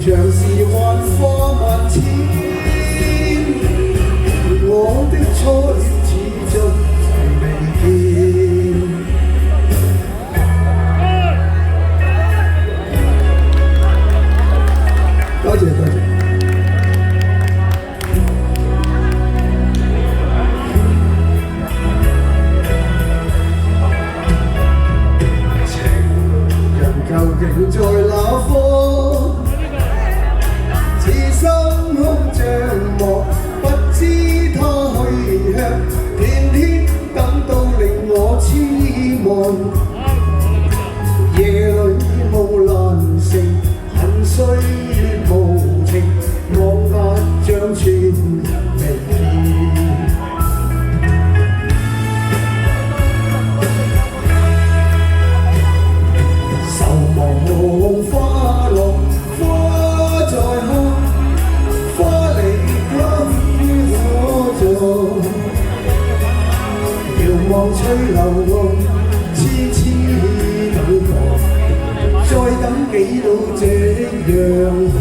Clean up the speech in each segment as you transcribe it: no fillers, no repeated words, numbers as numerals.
像是幻化萬千，我的初戀始終未見。多謝多謝。情人究竟在哪方？似心空像幕，不知他去向，偏偏等到令我痴望。夜裏夢難成，恨歲月無情，望眼像全未見。愁望花落，花在開，花離今可做。遙望吹流浪，痴痴等待，再等幾度這樣寒。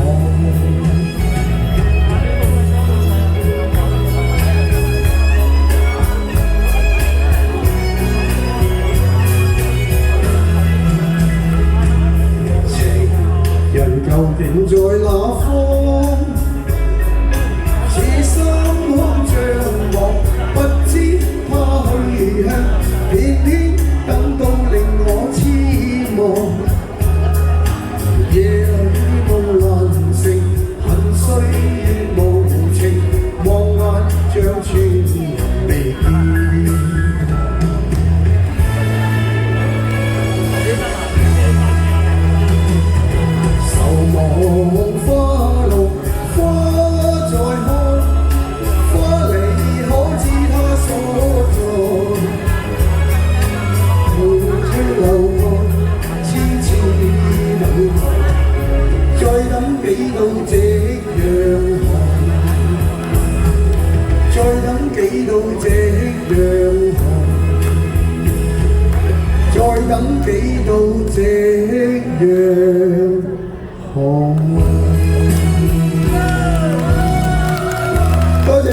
人究竟在哪方？似心空像幕，不知他去向，偏偏等到令我痴望。夜裏夢難成，恨歲月無情，望眼像全未見。望花落，花在開，花離可知他所在。無處留愛，痴痴等待，再等幾度夕陽寒，再等幾度夕陽寒，再等幾度夕陽。多謝。